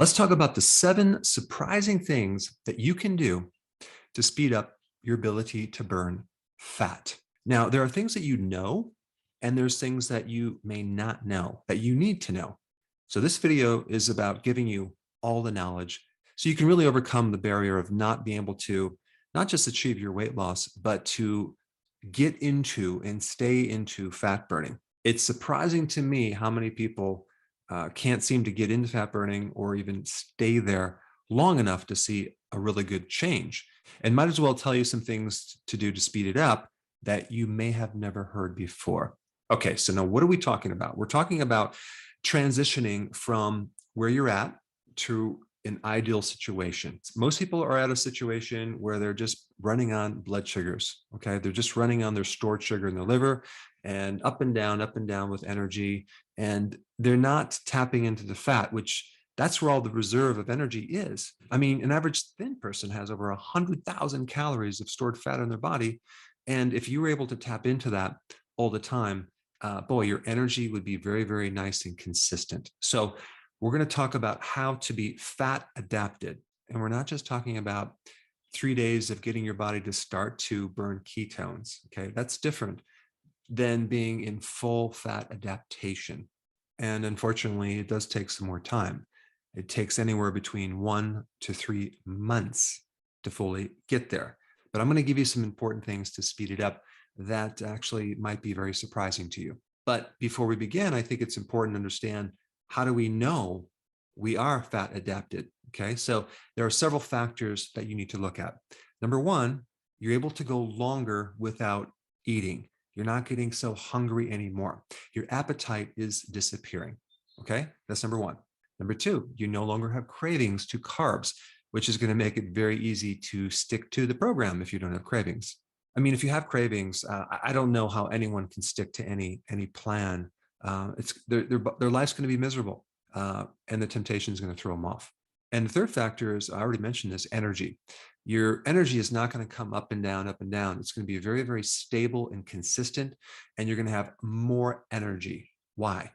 Let's talk about the 7 surprising things that you can do to speed up your ability to burn fat. Now, there are things that you know, and there's things that you may not know that you need to know. So this video is about giving you all the knowledge so you can really overcome the barrier of not being able to not just achieve your weight loss, but to get into and stay into fat burning. It's surprising to me how many people can't seem to get into fat burning or even stay there long enough to see a really good change. And might as well tell you some things to do to speed it up that you may have never heard before. Okay, so now what are we talking about? We're talking about transitioning from where you're at to an ideal situation. Most people are at a situation where they're just running on blood sugars. Okay. They're just running on their stored sugar in their liver and up and down with energy. And they're not tapping into the fat, which that's where all the reserve of energy is. I mean, an average thin person has over 100,000 calories of stored fat in their body. And if you were able to tap into that all the time, boy, your energy would be very, very nice and consistent. So we're going to talk about how to be fat adapted. And we're not just talking about 3 days of getting your body to start to burn ketones. Okay. That's different than being in full fat adaptation. And unfortunately, it does take some more time. It takes anywhere between 1 to 3 months to fully get there. But I'm going to give you some important things to speed it up that actually might be very surprising to you. But before we begin, I think it's important to understand, how do we know we are fat adapted? Okay, so there are several factors that you need to look at. Number one, you're able to go longer without eating. You're not getting so hungry anymore. Your appetite is disappearing. Okay, that's number one. Number two, you no longer have cravings to carbs, which is going to make it very easy to stick to the program if you don't have cravings. I mean, if you have cravings, I don't know how anyone can stick to any plan. It's their life's going to be miserable, and the temptation is going to throw them off. And the third factor is, I already mentioned this, energy. Your energy is not going to come up and down, up and down. It's going to be very, very stable and consistent, and you're going to have more energy. Why?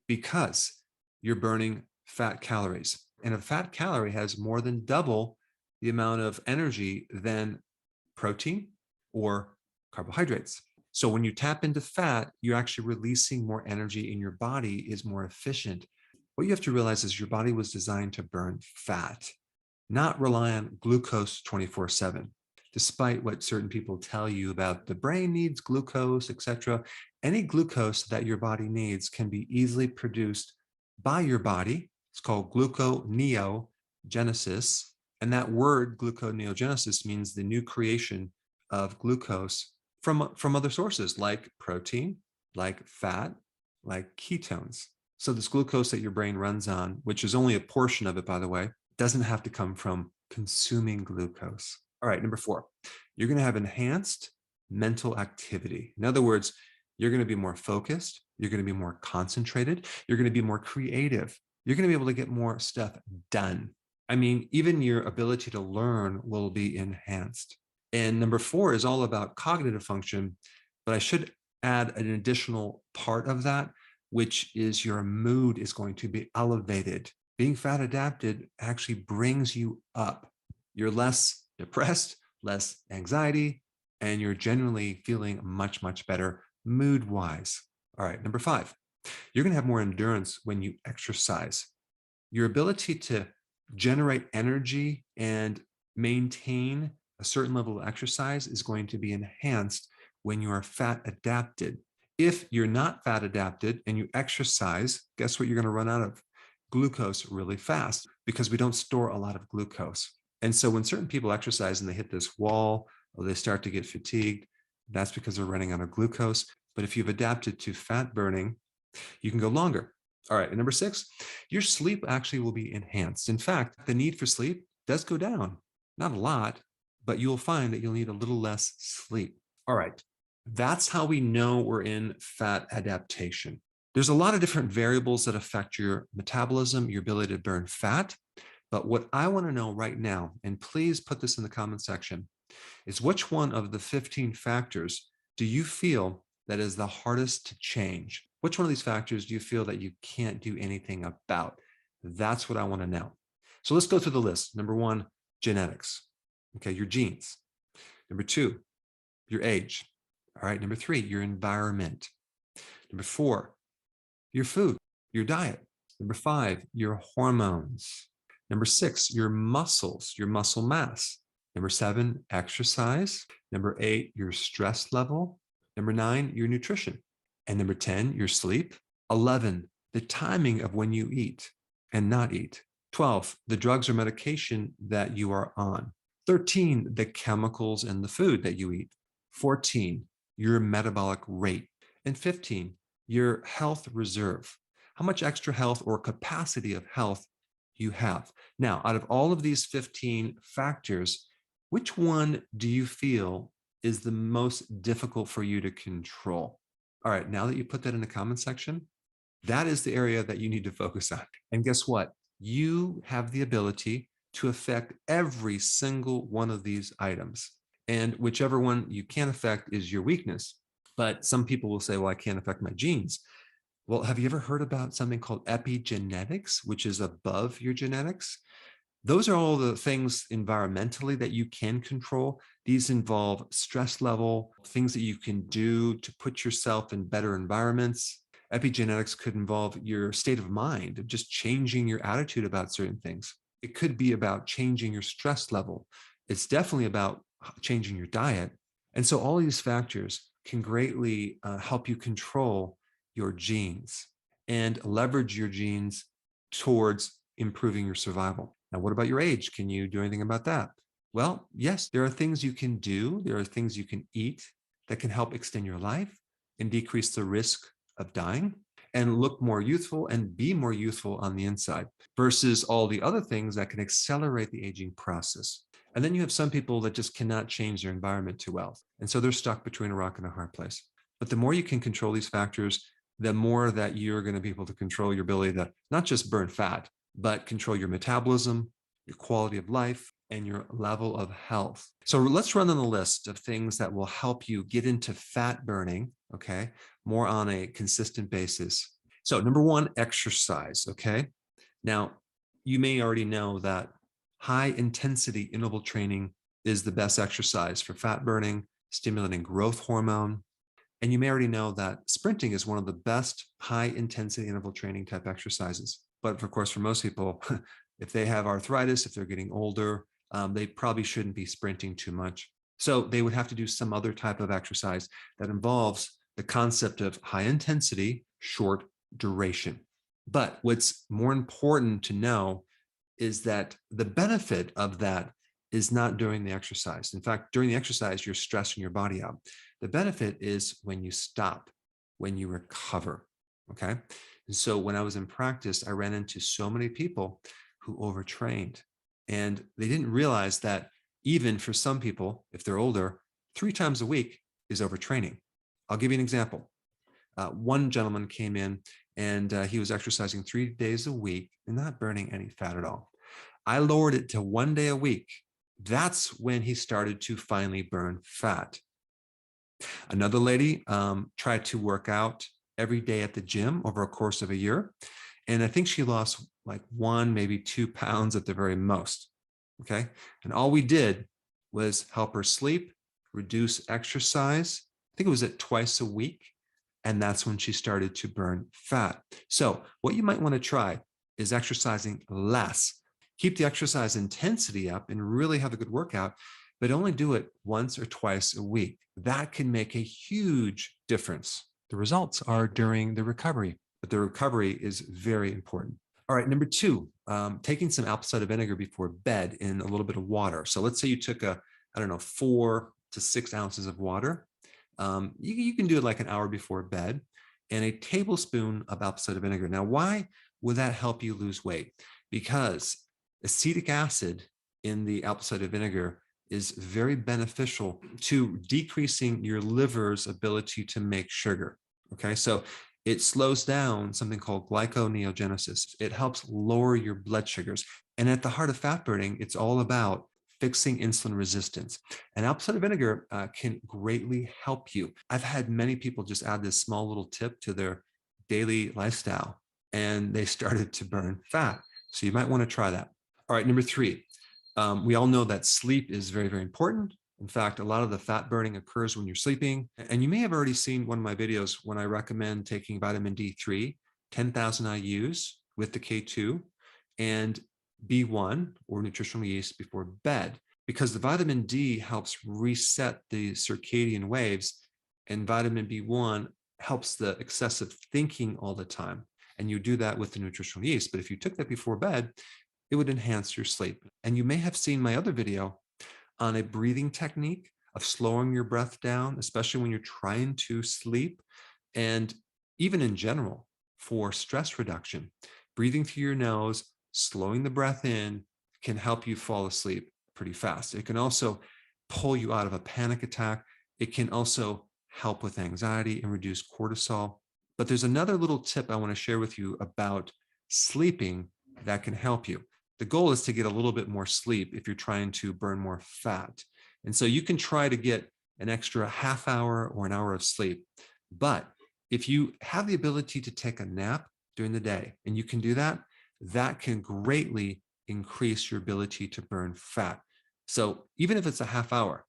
Because you're burning fat calories. And a fat calorie has more than double the amount of energy than protein or carbohydrates. So when you tap into fat, you're actually releasing more energy in your body, is more efficient. What you have to realize is your body was designed to burn fat, not rely on glucose 24/7. Despite what certain people tell you about the brain needs glucose, etc., any glucose that your body needs can be easily produced by your body. It's called gluconeogenesis. And that word gluconeogenesis means the new creation of glucose from other sources like protein, like fat, like ketones. So this glucose that your brain runs on, which is only a portion of it, by the way, doesn't have to come from consuming glucose. All right, number 4, you're going to have enhanced mental activity. In other words, you're going to be more focused. You're going to be more concentrated. You're going to be more creative. You're going to be able to get more stuff done. I mean, even your ability to learn will be enhanced. And number 4 is all about cognitive function, but I should add an additional part of that, which is your mood is going to be elevated. Being fat adapted actually brings you up. You're less depressed, less anxiety, and you're generally feeling much, much better mood-wise. All right, number 5, you're going to have more endurance when you exercise. Your ability to generate energy and maintain a certain level of exercise is going to be enhanced when you are fat adapted. If you're not fat adapted and you exercise, guess what you're going to run out of? Glucose really fast, because we don't store a lot of glucose. And so when certain people exercise and they hit this wall or they start to get fatigued, that's because they're running out of glucose. But if you've adapted to fat burning, you can go longer. All right. And number 6, your sleep actually will be enhanced. In fact, the need for sleep does go down. Not a lot, but you'll find that you'll need a little less sleep. All right. That's how we know we're in fat adaptation. There's a lot of different variables that affect your metabolism, your ability to burn fat. But what I want to know right now, and please put this in the comment section, is which one of the 15 factors do you feel that is the hardest to change? Which one of these factors do you feel that you can't do anything about? That's what I want to know. So let's go through the list. Number one, genetics. Okay, your genes. Number two, your age. All right. Number three, your environment. Number four, your food, your diet. Number five, your hormones. Number six, your muscles, your muscle mass. Number seven, exercise. Number eight, your stress level. Number nine, your nutrition. And number 10, your sleep. 11, the timing of when you eat and not eat. 12, the drugs or medication that you are on. 13, the chemicals in the food that you eat. 14, your metabolic rate. And 15, your health reserve, how much extra health or capacity of health you have. Now, out of all of these 15 factors, which one do you feel is the most difficult for you to control? All right, now that you put that in the comment section, that is the area that you need to focus on. And guess what? You have the ability to affect every single one of these items. And whichever one you can affect is your weakness. But some people will say, well, I can't affect my genes. Well, have you ever heard about something called epigenetics, which is above your genetics? Those are all the things environmentally that you can control. These involve stress level, things that you can do to put yourself in better environments. Epigenetics could involve your state of mind, of just changing your attitude about certain things. It could be about changing your stress level. It's definitely about changing your diet. And so all these factors can greatly help you control your genes and leverage your genes towards improving your survival. Now, what about your age? Can you do anything about that? Well, yes, there are things you can do. There are things you can eat that can help extend your life and decrease the risk of dying and look more youthful and be more youthful on the inside versus all the other things that can accelerate the aging process. And then you have some people that just cannot change their environment too well. And so they're stuck between a rock and a hard place. But the more you can control these factors, the more that you're going to be able to control your ability to not just burn fat, but control your metabolism, your quality of life, and your level of health. So let's run on the list of things that will help you get into fat burning, okay, more on a consistent basis. So number one, exercise, okay? Now, you may already know that high intensity interval training is the best exercise for fat burning, stimulating growth hormone. And you may already know that sprinting is one of the best high intensity interval training type exercises. But of course, for most people, if they have arthritis, if they're getting older, they probably shouldn't be sprinting too much. So they would have to do some other type of exercise that involves the concept of high intensity, short duration. But what's more important to know is that the benefit of that is not during the exercise. In fact, during the exercise, you're stressing your body out. The benefit is when you stop, when you recover, okay? And so when I was in practice, I ran into so many people who overtrained, and they didn't realize that even for some people, if they're older, 3 times a week is overtraining. I'll give you an example. One gentleman came in and he was exercising 3 days a week and not burning any fat at all. I lowered it to 1 day a week. That's when he started to finally burn fat. Another lady tried to work out every day at the gym over a course of a year. And I think she lost like 1, maybe 2 pounds at the very most. Okay. And all we did was help her sleep, reduce exercise. I think it was at twice a week. And that's when she started to burn fat. So what you might want to try is exercising less. Keep the exercise intensity up and really have a good workout, but only do it once or twice a week. That can make a huge difference. The results are during the recovery, but the recovery is very important. All right, number 2, taking some apple cider vinegar before bed in a little bit of water. So let's say you took 4 to 6 ounces of water. You can do it like an hour before bed, and a tablespoon of apple cider vinegar. Now, why would that help you lose weight? Because acetic acid in the apple cider vinegar is very beneficial to decreasing your liver's ability to make sugar. Okay, so it slows down something called glyconeogenesis. It helps lower your blood sugars. And at the heart of fat burning, it's all about fixing insulin resistance. And apple cider vinegar can greatly help you. I've had many people just add this small little tip to their daily lifestyle, and they started to burn fat. So you might want to try that. All right, number three, we all know that sleep is very, very important. In fact, a lot of the fat burning occurs when you're sleeping. And you may have already seen one of my videos when I recommend taking vitamin D3, 10,000 IUs with the K2, and B1 or nutritional yeast before bed, because the vitamin D helps reset the circadian waves, and vitamin B1 helps the excessive thinking all the time. And you do that with the nutritional yeast. But if you took that before bed, it would enhance your sleep. And you may have seen my other video on a breathing technique of slowing your breath down, especially when you're trying to sleep. And even in general, for stress reduction, breathing through your nose, slowing the breath in can help you fall asleep pretty fast. It can also pull you out of a panic attack. It can also help with anxiety and reduce cortisol. But there's another little tip I want to share with you about sleeping that can help you. The goal is to get a little bit more sleep if you're trying to burn more fat. And so you can try to get an extra half hour or an hour of sleep. But if you have the ability to take a nap during the day, and you can do that, that can greatly increase your ability to burn fat. So even if it's a half hour,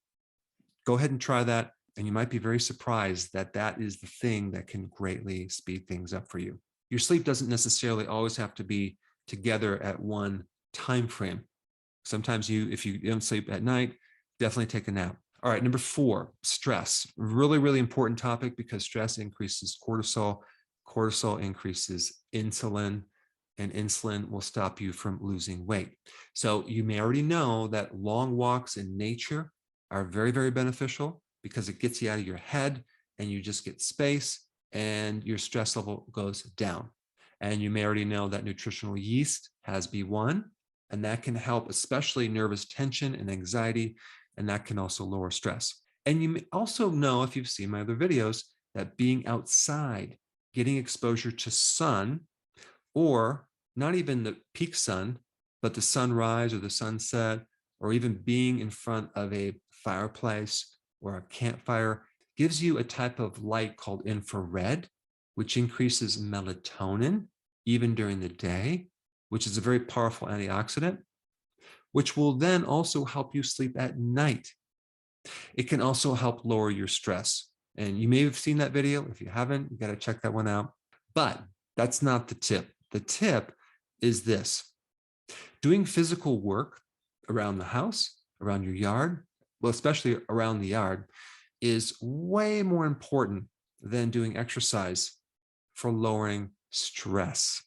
go ahead and try that. And you might be very surprised that that is the thing that can greatly speed things up for you. Your sleep doesn't necessarily always have to be together at one time frame. Sometimes if you don't sleep at night, definitely take a nap. All right, number 4, stress. Really, really important topic because stress increases cortisol. Cortisol increases insulin, and insulin will stop you from losing weight. So you may already know that long walks in nature are very, very beneficial because it gets you out of your head and you just get space and your stress level goes down. And you may already know that nutritional yeast has B1, and that can help, especially nervous tension and anxiety, and that can also lower stress. And you may also know, if you've seen my other videos, that being outside, getting exposure to sun, or not even the peak sun, but the sunrise or the sunset, or even being in front of a fireplace or a campfire, gives you a type of light called infrared, which increases melatonin even during the day, which is a very powerful antioxidant, which will then also help you sleep at night. It can also help lower your stress. And you may have seen that video. If you haven't, you got to check that one out. But that's not the tip. The tip is this: doing physical work around the house, around your yard, well, especially around the yard, is way more important than doing exercise for lowering stress.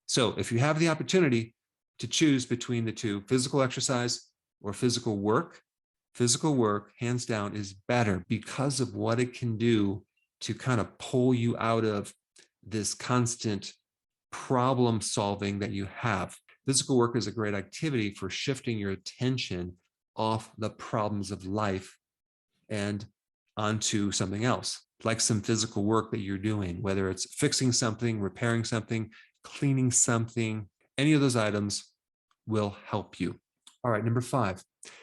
So if you have the opportunity to choose between the two, physical exercise or physical work, hands down, is better because of what it can do to kind of pull you out of this constant problem solving that you have. Physical work is a great activity for shifting your attention off the problems of life and onto something else, like some physical work that you're doing, whether it's fixing something, repairing something, cleaning something. Any of those items will help you. All right, number 5,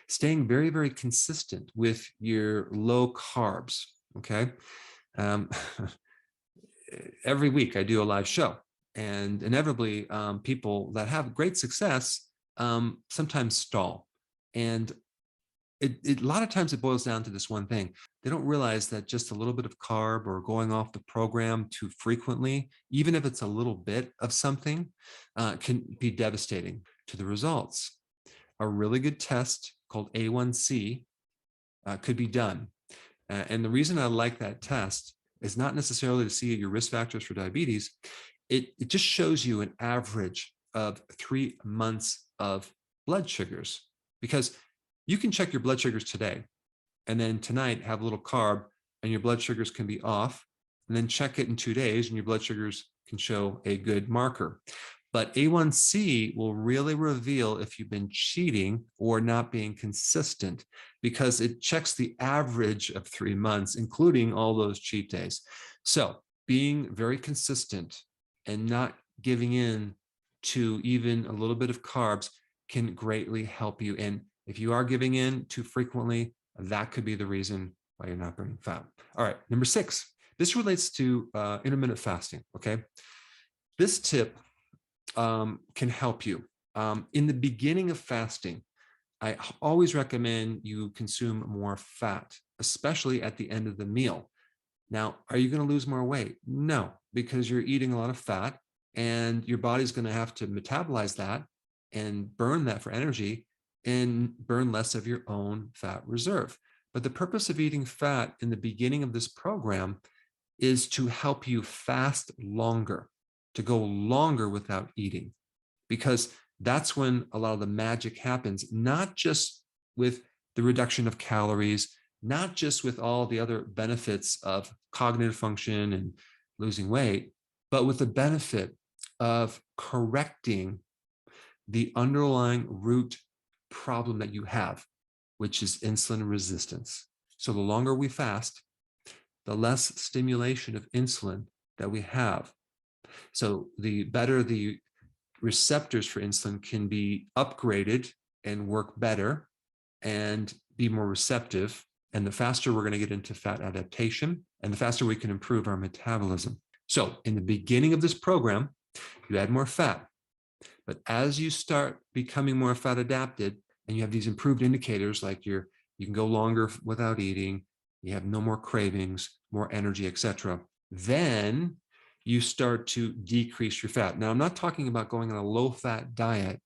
staying very, very consistent with your low carbs, okay? Every week I do a live show, and inevitably people that have great success sometimes stall. And a lot of times it boils down to this one thing. They don't realize that just a little bit of carb or going off the program too frequently, even if it's a little bit of something, can be devastating to the results. A really good test called A1C could be done. And the reason I like that test is not necessarily to see your risk factors for diabetes. It just shows you an average of 3 months of blood sugars, because you can check your blood sugars today and then tonight have a little carb and your blood sugars can be off, and then check it in 2 days and your blood sugars can show a good marker. But A1C will really reveal if you've been cheating or not being consistent, because it checks the average of 3 months, including all those cheat days. So being very consistent and not giving in to even a little bit of carbs can greatly help you. And if you are giving in too frequently, that could be the reason why you're not burning fat. All right, number 6. This relates to intermittent fasting, okay? This tip can help you. In the beginning of fasting, I always recommend you consume more fat, especially at the end of the meal. Now, are you going to lose more weight? No, because you're eating a lot of fat and your body's going to have to metabolize that and burn that for energy and burn less of your own fat reserve. But the purpose of eating fat in the beginning of this program is to help you fast longer, to go longer without eating, because that's when a lot of the magic happens, not just with the reduction of calories, not just with all the other benefits of cognitive function and losing weight, but with the benefit of correcting the underlying root problem that you have, which is insulin resistance. So the longer we fast, the less stimulation of insulin that we have. So the better the receptors for insulin can be upgraded and work better and be more receptive. And the faster we're going to get into fat adaptation, and the faster we can improve our metabolism. So in the beginning of this program, you add more fat. But as you start becoming more fat adapted and you have these improved indicators like you can go longer without eating, you have no more cravings, more energy, etc., then you start to decrease your fat. Now, I'm not talking about going on a low-fat diet.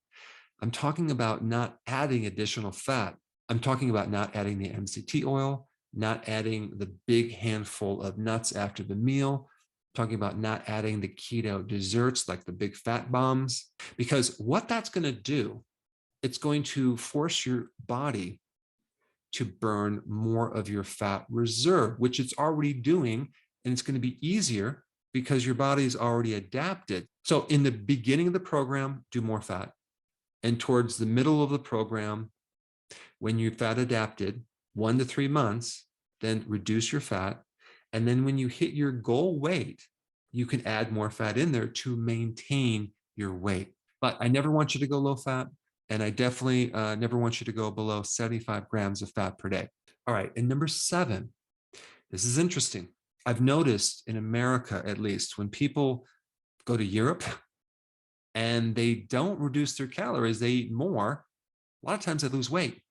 I'm talking about not adding additional fat. I'm talking about not adding the MCT oil, not adding the big handful of nuts after the meal, talking about not adding the keto desserts like the big fat bombs, because what that's going to do, it's going to force your body to burn more of your fat reserve, which it's already doing, and it's going to be easier because your body's already adapted. So in the beginning of the program, do more fat. And towards the middle of the program, when you're fat adapted, 1 to 3 months, then reduce your fat. And then when you hit your goal weight, you can add more fat in there to maintain your weight. But I never want you to go low fat. And I definitely never want you to go below 75 grams of fat per day. All right. And number 7, this is interesting. I've noticed in America, at least, when people go to Europe and they don't reduce their calories, they eat more, a lot of times they lose weight.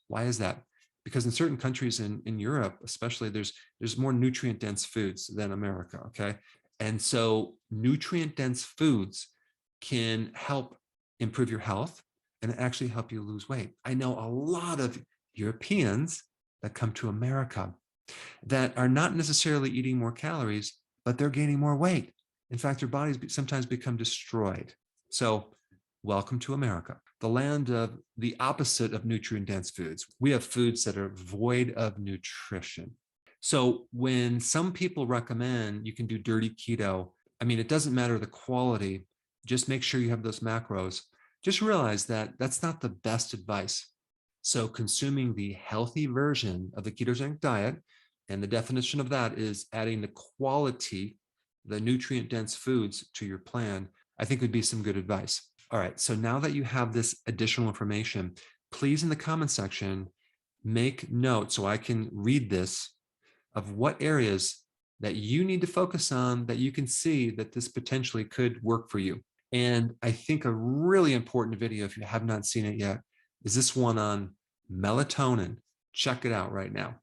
Why is that? Because in certain countries in Europe, especially, there's more nutrient dense foods than America. Okay. And so nutrient dense foods can help improve your health and actually help you lose weight. I know a lot of Europeans that come to America that are not necessarily eating more calories, but they're gaining more weight. In fact, their bodies sometimes become destroyed. So welcome to America, the land of the opposite of nutrient-dense foods. We have foods that are void of nutrition. So when some people recommend you can do dirty keto, I mean, it doesn't matter the quality, just make sure you have those macros. Just realize that that's not the best advice. So consuming the healthy version of the ketogenic diet, and the definition of that is adding the quality, the nutrient-dense foods to your plan, I think would be some good advice. All right, so now that you have this additional information, please in the comment section, make note so I can read this of what areas that you need to focus on that you can see that this potentially could work for you. And I think a really important video, if you have not seen it yet, is this one on melatonin. Check it out right now.